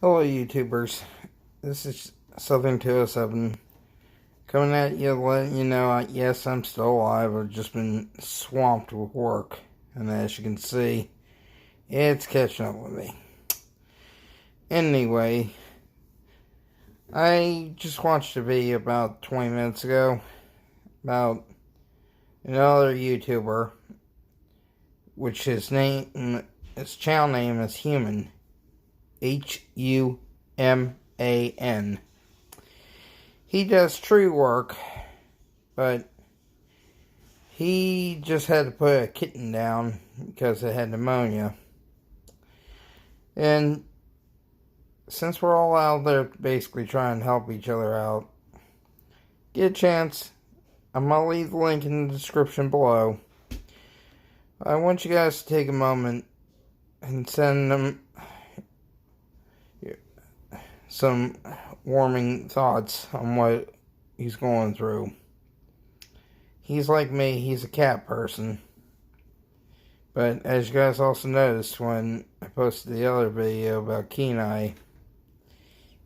Hello, YouTubers. This is Southern 207 coming at you, letting you know, yes, I'm still alive. I've just been swamped with work, and as you can see, it's catching up with me. Anyway, I just watched a video about 20 minutes ago about another YouTuber, which his channel name is Human. Human. He does tree work, but he just had to put a kitten down because it had pneumonia. And since we're all out there basically trying to help each other out, get a chance, I'm going to leave the link in the description below. I want you guys to take a moment and send them some warming thoughts on what he's going through. He's like me, he's a cat person. But as you guys also noticed when I posted the other video about Kenai,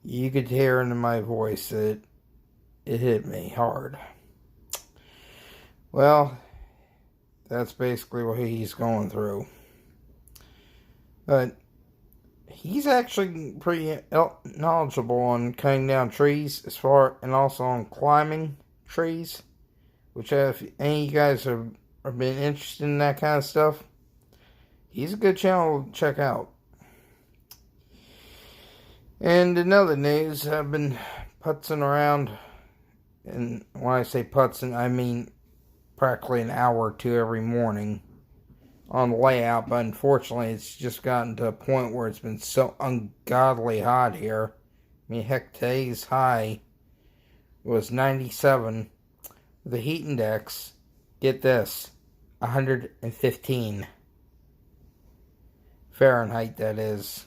you could hear in my voice that it hit me hard. Well, that's basically what he's going through. But he's actually pretty knowledgeable on cutting down trees and also on climbing trees, which if any of you guys have been interested in that kind of stuff, he's a good channel to check out. And in other news, I've been putzing around, and when I say putzing, I mean practically an hour or two every morning on the layout, but unfortunately it's just gotten to a point where it's been so ungodly hot here. I mean, heck, today's high was 97. The heat index, get this, 115 Fahrenheit, that is.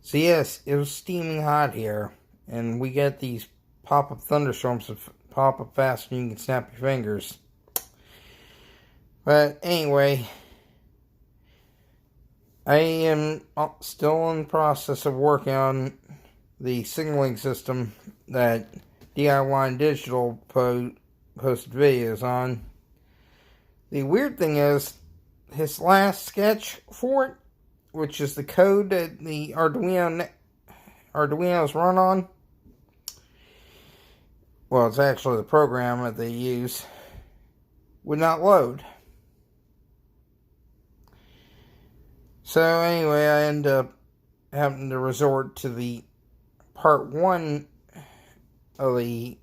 So yes, it was steaming hot here, and we get these pop-up thunderstorms that pop up fast and you can snap your fingers. But anyway, I am still in the process of working on the signaling system that DIY Digital posted videos on. The weird thing is, his last sketch for it, which is the code that the Arduinos run on, well, it's actually the program that they use, would not load. So anyway, I end up having to resort to the part 1 of the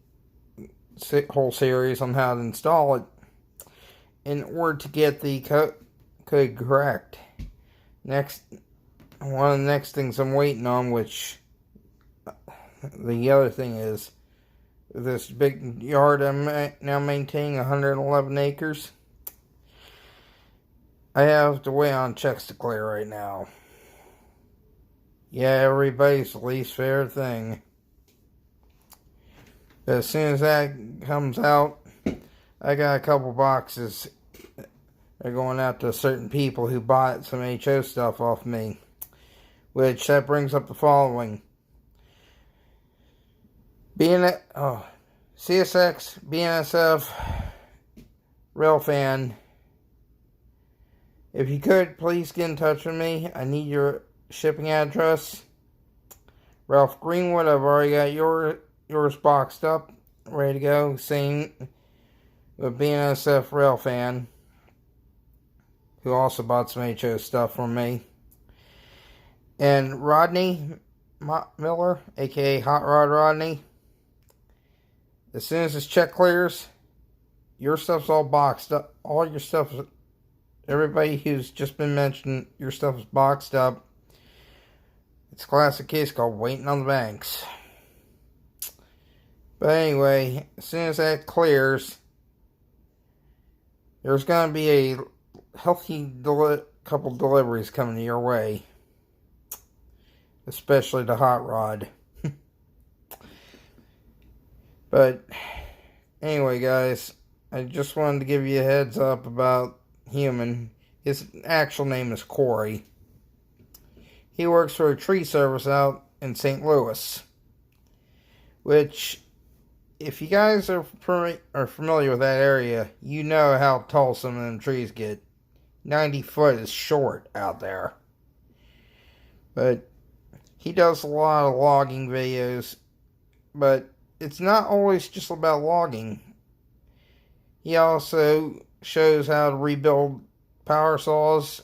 whole series on how to install it in order to get the code correct. One of the next things I'm waiting on, which the other thing is, this big yard I'm now maintaining, 111 acres. I have to wait on checks to clear right now. Yeah, everybody's least favorite thing. But as soon as that comes out, I got a couple boxes. They're going out to certain people who bought some HO stuff off me. Which, that brings up the following. CSX, BNSF, Railfan. If you could, please get in touch with me. I need your shipping address. Ralph Greenwood, I've already got yours boxed up, ready to go. Same with BNSF Railfan, who also bought some HO stuff from me. And Rodney Miller, aka Hot Rod Rodney. As soon as this check clears, your stuff's all boxed up. All your stuff, everybody who's just been mentioned, your stuff is boxed up. It's a classic case called waiting on the banks. But anyway, as soon as that clears, there's going to be a healthy couple deliveries coming your way. Especially the Hot Rod. But anyway, guys, I just wanted to give you a heads up about Human. His actual name is Corey. he works for a tree service out in St. Louis. Which, if you guys are familiar with that area, you know how tall some of them trees get. 90 foot is short out there. But he does a lot of logging videos, but it's not always just about logging. He also shows how to rebuild power saws,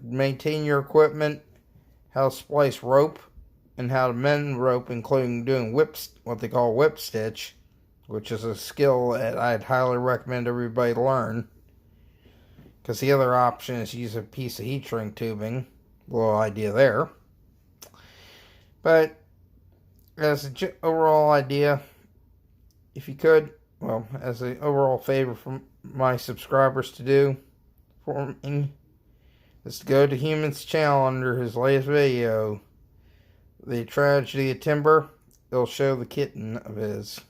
maintain your equipment, how to splice rope, and how to mend rope, including doing what they call whip stitch, which is a skill that I'd highly recommend everybody learn. Because the other option is use a piece of heat shrink tubing. Little idea there. But as an overall idea, if you could, well, as an overall favor from my subscribers to do for me, is to go to Human's channel under his latest video, The Tragedy of Timber. They'll show the kitten of his.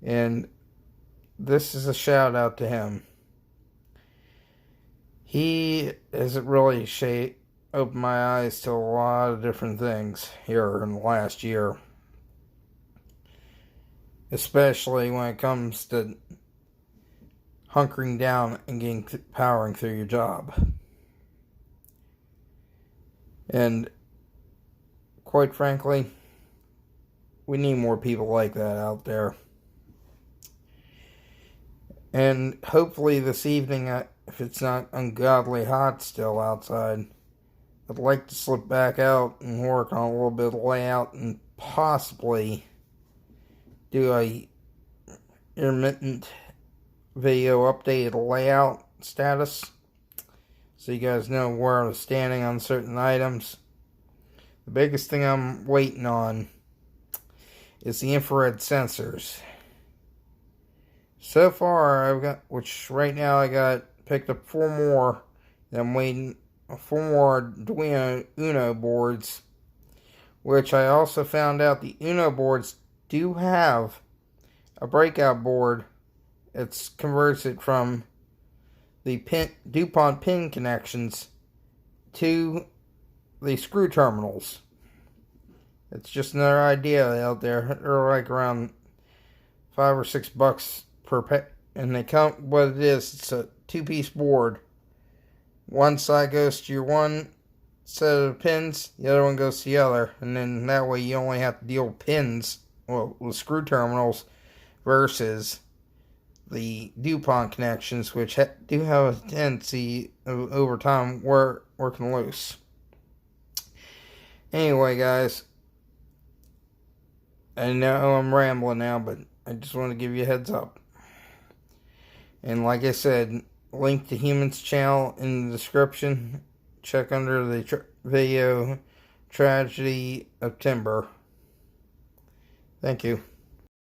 And this is a shout out to him. He has really opened my eyes to a lot of different things here in the last year. Especially when it comes to hunkering down and powering through your job. And quite frankly, we need more people like that out there. And hopefully this evening, if it's not ungodly hot still outside, I'd like to slip back out and work on a little bit of layout and possibly do a intermittent video updated layout status, so you guys know where I'm standing on certain items. The biggest thing I'm waiting on is the infrared sensors. So far, right now I picked up 4 more, and I'm waiting 4 more Arduino Uno boards, which I also found out the Uno boards do have a breakout board. It converts it from the DuPont pin connections to the screw terminals. It's just another idea out there. They're like around $5 or $6 per pack, and they count what it is. It's a 2-piece board. One side goes to your one set of pins, the other one goes to the other, and then that way you only have to deal with pins, with screw terminals, versus the DuPont connections, which do have a tendency of, over time, working loose. Anyway, guys, I know I'm rambling now, but I just want to give you a heads up. And like I said, link to Human's channel in the description. Check under the video Tragedy of Timber. Thank you.